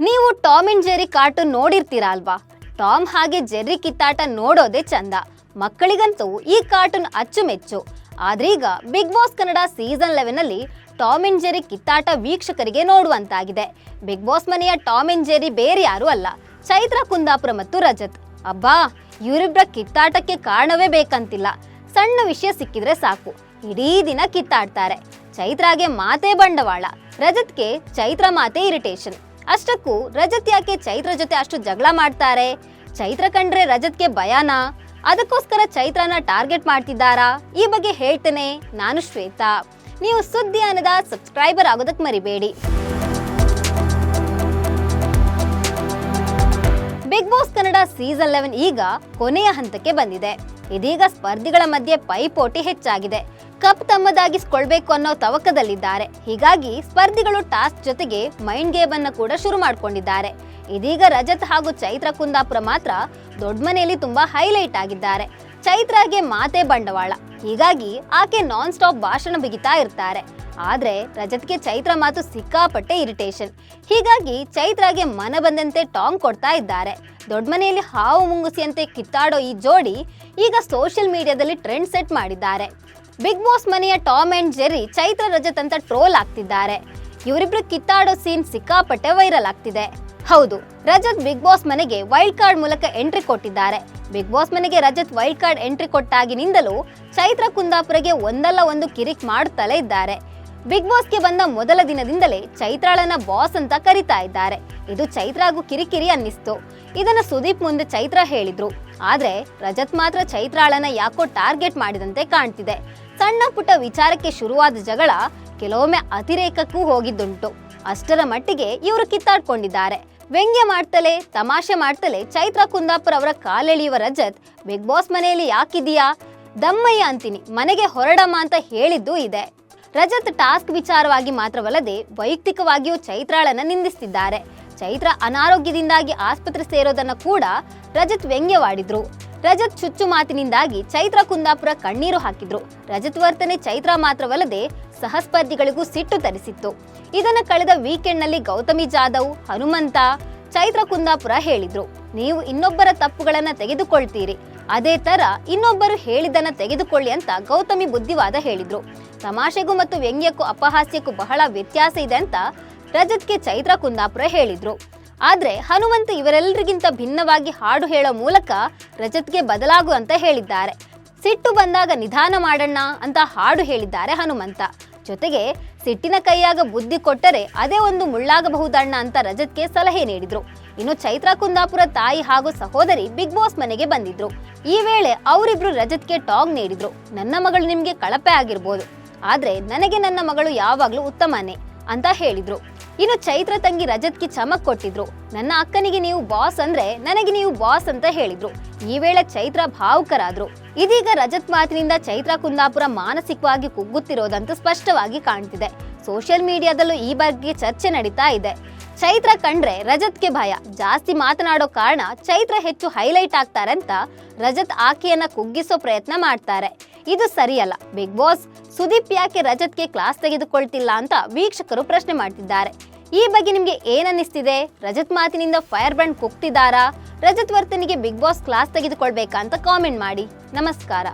ನೀವು Tom and Jerry cartoon ನೋಡಿರ್ತೀರಾ ಅಲ್ವಾ? ಟಾಮ್ ಹಾಗೆ ಜೆರ್ರಿ ಕಿತ್ತಾಟ ನೋಡೋದೇ ಚಂದ. ಮಕ್ಕಳಿಗಂತೂ ಈ ಕಾರ್ಟೂನ್ ಅಚ್ಚುಮೆಚ್ಚು. ಆದ್ರೀಗ ಬಿಗ್ ಬಾಸ್ ಕನ್ನಡ ಸೀಸನ್ 11 ನಲ್ಲಿ ಟಾಮ್ ಅಂಡ್ ಜೆರ್ರಿ ಕಿತ್ತಾಟ ವೀಕ್ಷಕರಿಗೆ ನೋಡುವಂತಾಗಿದೆ. ಬಿಗ್ ಬಾಸ್ ಮನೆಯ ಟಾಮ್ ಅಂಡ್ ಜೆರ್ರಿ ಬೇರೆ ಯಾರು ಅಲ್ಲ, ಚೈತ್ರ ಕುಂದಾಪುರ ಮತ್ತು ರಜತ್. ಅಬ್ಬಾ, ಇವರಿಬ್ಬರ ಕಿತ್ತಾಟಕ್ಕೆ ಕಾರಣವೇ ಬೇಕಂತಿಲ್ಲ. ಸಣ್ಣ ವಿಷಯ ಸಿಕ್ಕಿದ್ರೆ ಸಾಕು, ಇಡೀ ದಿನ ಕಿತ್ತಾಡ್ತಾರೆ. ಚೈತ್ರಾಗೆ ಮಾತೇ ಬಂಡವಾಳ, ರಜತ್ಗೆ ಚೈತ್ರ ಮಾತೇ ಇರಿಟೇಷನ್. ಅಷ್ಟಕ್ಕೂ ರಜತ್ ಯಾಕೆ ಚೈತ್ರ ಜೊತೆ ಅಷ್ಟು ಜಗಳ ಮಾಡ್ತಾರೆ? ಚೈತ್ರ ಕಂಡ್ರೆ ರಜತ್ಗೆ ಭಯನಾ? ಅದಕ್ಕೋಸ್ಕರ ಚೈತ್ರನ ಟಾರ್ಗೆಟ್ ಮಾಡ್ತಿದ್ದಾರಾ? ಈ ಬಗ್ಗೆ ಹೇಳ್ತೇನೆ. ನಾನು ಶ್ವೇತಾ. ನೀವು ಸುದ್ದಿ ಅನ್ನದ ಸಬ್ಸ್ಕ್ರೈಬರ್ ಆಗೋದಕ್ಕೆ ಮರಿಬೇಡಿ. ಬಿಗ್ ಬಾಸ್ ಕನ್ನಡ ಸೀಸನ್ 11 ಈಗ ಕೊನೆಯ ಹಂತಕ್ಕೆ ಬಂದಿದೆ. ಇದೀಗ ಸ್ಪರ್ಧಿಗಳ ಮಧ್ಯೆ ಪೈಪೋಟಿ ಹೆಚ್ಚಾಗಿದೆ. ಕಪ್ ತಮ್ಮದಾಗಿಸ್ಕೊಳ್ಬೇಕು ಅನ್ನೋ ತವಕದಲ್ಲಿದ್ದಾರೆ. ಹೀಗಾಗಿ ಸ್ಪರ್ಧಿಗಳು ಟಾಸ್ಕ್ ಜೊತೆಗೆ ಮೈಂಡ್ ಗೇಮ್ ಅನ್ನ ಕೂಡ ಶುರು ಮಾಡ್ಕೊಂಡಿದ್ದಾರೆ. ಇದೀಗ ರಜತ್ ಹಾಗೂ ಚೈತ್ರ ಕುಂದಾಪುರ ಮಾತ್ರ ದೊಡ್ಡ ಮನೆಯಲ್ಲಿ ತುಂಬಾ ಹೈಲೈಟ್ ಆಗಿದ್ದಾರೆ. ಚೈತ್ರಾಗೆ ಮಾತೆ ಬಂಡವಾಳ, ಹೀಗಾಗಿ ಆಕೆ ನಾನ್ ಸ್ಟಾಪ್ ಭಾಷಣ ಬಿಗಿತಾ ಇರ್ತಾರೆ. ಆದ್ರೆ ರಜತ್ಗೆ ಚೈತ್ರ ಮಾತು ಸಿಕ್ಕಾಪಟ್ಟೆ ಇರಿಟೇಷನ್. ಹೀಗಾಗಿ ಚೈತ್ರಾಗೆ ಮನ ಬಂದಂತೆ ಟಾಂಗ್ ಕೊಡ್ತಾ ಇದ್ದಾರೆ. ದೊಡ್ಡ ಮನೆಯಲ್ಲಿ ಹಾವು ಮುಂಗುಸಿಯಂತೆ ಕಿತ್ತಾಡೋ ಈ ಜೋಡಿ ಈಗ ಸೋಷಿಯಲ್ ಮೀಡಿಯಾದಲ್ಲಿ ಟ್ರೆಂಡ್ ಸೆಟ್ ಮಾಡಿದ್ದಾರೆ. ಬಿಗ್ ಬಾಸ್ ಮನೆಯ Tom and Jerry Chaitra Rajat ಅಂತ ಟ್ರೋಲ್ ಆಗ್ತಿದ್ದಾರೆ. ಇವರಿಬ್ರು ಕಿತ್ತಾಡೋ ಸೀನ್ ಸಿಕ್ಕಾಪಟ್ಟೆ ವೈರಲ್ ಆಗ್ತಿದೆ. ಹೌದು, ರಜತ್ ಬಿಗ್ ಬಾಸ್ ಮನೆಗೆ ವೈಲ್ಡ್ ಕಾರ್ಡ್ ಮೂಲಕ ಎಂಟ್ರಿ ಕೊಟ್ಟಿದ್ದಾರೆ. ಬಿಗ್ ಬಾಸ್ ಮನೆಗೆ ರಜತ್ ವೈಲ್ಡ್ ಕಾರ್ಡ್ ಎಂಟ್ರಿ ಕೊಟ್ಟಾಗಿನಿಂದಲೂ ಚೈತ್ರ ಕುಂದಾಪುರಗೆ ಒಂದಲ್ಲ ಒಂದು ಕಿರಿಕ್ ಮಾಡುತ್ತಲೇ ಇದ್ದಾರೆ. ಬಿಗ್ ಬಾಸ್ಗೆ ಬಂದ ಮೊದಲ ದಿನದಿಂದಲೇ ಚೈತ್ರಾಳನ್ನ ಬಾಸ್ ಅಂತ ಕರಿತಾ ಇದ್ದಾರೆ. ಇದು ಚೈತ್ರಾಗೂ ಕಿರಿಕಿರಿ ಅನ್ನಿಸ್ತು. ಇದನ್ನ ಸುದೀಪ್ ಮುಂದೆ ಚೈತ್ರ ಹೇಳಿದ್ರು. ಆದ್ರೆ ರಜತ್ ಮಾತ್ರ ಚೈತ್ರಾಳನ್ನ ಯಾಕೋ ಟಾರ್ಗೆಟ್ ಮಾಡಿದಂತೆ ಕಾಣ್ತಿದೆ. ಸಣ್ಣ ಪುಟ್ಟ ವಿಚಾರಕ್ಕೆ ಶುರುವಾದ ಜಗಳ ಕೆಲವೊಮ್ಮೆ ಅತಿರೇಕಕ್ಕೂ ಹೋಗಿದ್ದುಂಟು. ಅಷ್ಟರ ಮಟ್ಟಿಗೆ ಇವರು ಕಿತ್ತಾಡ್ಕೊಂಡಿದ್ದಾರೆ. ವ್ಯಂಗ್ಯ ಮಾಡ್ತಲೇ ತಮಾಷೆ ಮಾಡ್ತಲೇ ಚೈತ್ರ ಕುಂದಾಪುರ ಅವರ ಕಾಲೆಳೆಯುವ ರಜತ್ ಬಿಗ್ ಬಾಸ್ ಮನೆಯಲ್ಲಿ ಯಾಕಿದೀಯಾ, ದಮ್ಮಯ್ಯ ಅಂತೀನಿ, ಮನೆಗೆ ಹೊರಡಮ್ಮ ಅಂತ ಹೇಳಿದ್ದು ಇದೆ. ರಜತ್ ಟಾಸ್ಕ್ ವಿಚಾರವಾಗಿ ಮಾತ್ರವಲ್ಲದೆ ವೈಯಕ್ತಿಕವಾಗಿಯೂ ಚೈತ್ರಾಳನ್ನ ನಿಂದಿಸ್ತಿದ್ದಾರೆ. ಚೈತ್ರ ಅನಾರೋಗ್ಯದಿಂದಾಗಿ ಆಸ್ಪತ್ರೆ ಸೇರೋದನ್ನ ಕೂಡ ರಜತ್ ವ್ಯಂಗ್ಯವಾಡಿದ್ರು. ರಜತ್ ಚುಚ್ಚು ಮಾತಿನಿಂದಾಗಿ ಚೈತ್ರ ಕುಂದಾಪುರ ಕಣ್ಣೀರು ಹಾಕಿದ್ರು. ರಜತ್ ವರ್ತನೆ ಚೈತ್ರ ಮಾತ್ರವಲ್ಲದೆ ಸಹಸ್ಪರ್ಧಿಗಳಿಗೂ ಸಿಟ್ಟು ತರಿಸಿತ್ತು. ಇದನ್ನ ಕಳೆದ ವೀಕೆಂಡ್ ನಲ್ಲಿ ಗೌತಮಿ ಜಾಧವ್, ಹನುಮಂತ, ಚೈತ್ರ ಕುಂದಾಪುರ ಹೇಳಿದ್ರು. ನೀವು ಇನ್ನೊಬ್ಬರ ತಪ್ಪುಗಳನ್ನ ತೆಗೆದುಕೊಳ್ತೀರಿ, ಅದೇ ತರ ಇನ್ನೊಬ್ಬರು ಹೇಳಿದ್ದನ್ನ ತೆಗೆದುಕೊಳ್ಳಿ ಅಂತ ಗೌತಮಿ ಬುದ್ಧಿವಾದ ಹೇಳಿದ್ರು. ತಮಾಷೆಗೂ ಮತ್ತು ವ್ಯಂಗ್ಯಕ್ಕೂ ಅಪಹಾಸ್ಯಕ್ಕೂ ಬಹಳ ವ್ಯತ್ಯಾಸ ಇದೆ ಅಂತ ರಜತ್ಗೆ ಚೈತ್ರ ಕುಂದಾಪುರ ಹೇಳಿದ್ರು. ಆದ್ರೆ ಹನುಮಂತ ಇವರೆಲ್ಲರಿಗಿಂತ ಭಿನ್ನವಾಗಿ ಹಾಡು ಹೇಳೋ ಮೂಲಕ ರಜತ್ಗೆ ಬದಲಾಗು ಅಂತ ಹೇಳಿದ್ದಾರೆ. ಸಿಟ್ಟು ಬಂದಾಗ ನಿಧಾನ ಮಾಡಣ್ಣ ಅಂತ ಹಾಡು ಹೇಳಿದ್ದಾರೆ ಹನುಮಂತ. ಜೊತೆಗೆ ಸಿಟ್ಟಿನ ಕೈಯಾಗ ಬುದ್ಧಿ ಕೊಟ್ಟರೆ ಅದೇ ಒಂದು ಮುಳ್ಳಾಗಬಹುದಣ್ಣ ಅಂತ ರಜತ್ಗೆ ಸಲಹೆ ನೀಡಿದ್ರು. ಇನ್ನು ಚೈತ್ರ ಕುಂದಾಪುರ ತಾಯಿ ಹಾಗೂ ಸಹೋದರಿ ಬಿಗ್ ಬಾಸ್ ಮನೆಗೆ ಬಂದಿದ್ರು. ಈ ವೇಳೆ ಅವರಿಬ್ರು ರಜತ್ಗೆ ಟಾಂಗ್ ನೀಡಿದ್ರು. ನನ್ನ ಮಗಳು ನಿಮ್ಗೆ ಕಳಪೆ ಆಗಿರ್ಬೋದು, ಆದ್ರೆ ನನಗೆ ನನ್ನ ಮಗಳು ಯಾವಾಗ್ಲೂ ಉತ್ತಮನೇ ಅಂತ ಹೇಳಿದ್ರು. ಇನ್ನು ಚೈತ್ರ ತಂಗಿ ರಜತ್ಗೆ ಚಮಕ್ ಕೊಟ್ಟಿದ್ರು. ನನ್ನ ಅಕ್ಕನಿಗೆ ನೀವು ಬಾಸ್ ಅಂದ್ರೆ ನನಗೆ ನೀವು ಬಾಸ್ ಅಂತ ಹೇಳಿದ್ರು. ಈ ವೇಳೆ ಚೈತ್ರ ಭಾವುಕರಾದ್ರು. ಇದೀಗ ರಜತ್ ಮಾತಿನಿಂದ ಚೈತ್ರ ಕುಂದಾಪುರ ಮಾನಸಿಕವಾಗಿ ಕುಗ್ಗುತ್ತಿರೋದಂತೂ ಸ್ಪಷ್ಟವಾಗಿ ಕಾಣ್ತಿದೆ. ಸೋಷಿಯಲ್ ಮೀಡಿಯಾದಲ್ಲೂ ಈ ಬಗ್ಗೆ ಚರ್ಚೆ ನಡೀತಾ ಇದೆ. ಚೈತ್ರ ಕಂಡ್ರೆ ರಜತ್ಗೆ ಭಯ, ಜಾಸ್ತಿ ಮಾತನಾಡೋ ಕಾರಣ ಚೈತ್ರ ಹೆಚ್ಚು ಹೈಲೈಟ್ ಆಗ್ತಾರಂತ ರಜತ್ ಆಕೆಯನ್ನ ಕುಗ್ಗಿಸೋ ಪ್ರಯತ್ನ ಮಾಡ್ತಾರೆ. ಇದು ಸರಿಯಲ್ಲ. ಬಿಗ್ ಬಾಸ್ ಸುದೀಪ್ ಯಾಕೆ ರಜತ್ಗೆ ಕ್ಲಾಸ್ ತೆಗೆದುಕೊಳ್ತಿಲ್ಲ ಅಂತ ವೀಕ್ಷಕರು ಪ್ರಶ್ನೆ ಮಾಡ್ತಿದ್ದಾರೆ. ಈ ಬಗ್ಗೆ ನಿಮ್ಗೆ ಏನನ್ನಿಸ್ತಿದೆ? ರಜತ್ ಮಾತಿನಿಂದ ಫೈರ್ ಬ್ರ್ಯಾಂಡ್ ಕುಗ್ತಿದ್ದಾರಾ? ರಜತ್ ವರ್ತನೆಗೆ ಬಿಗ್ ಬಾಸ್ ಕ್ಲಾಸ್ ತೆಗೆದುಕೊಳ್ಬೇಕಾ ಅಂತ ಕಾಮೆಂಟ್ ಮಾಡಿ. ನಮಸ್ಕಾರ.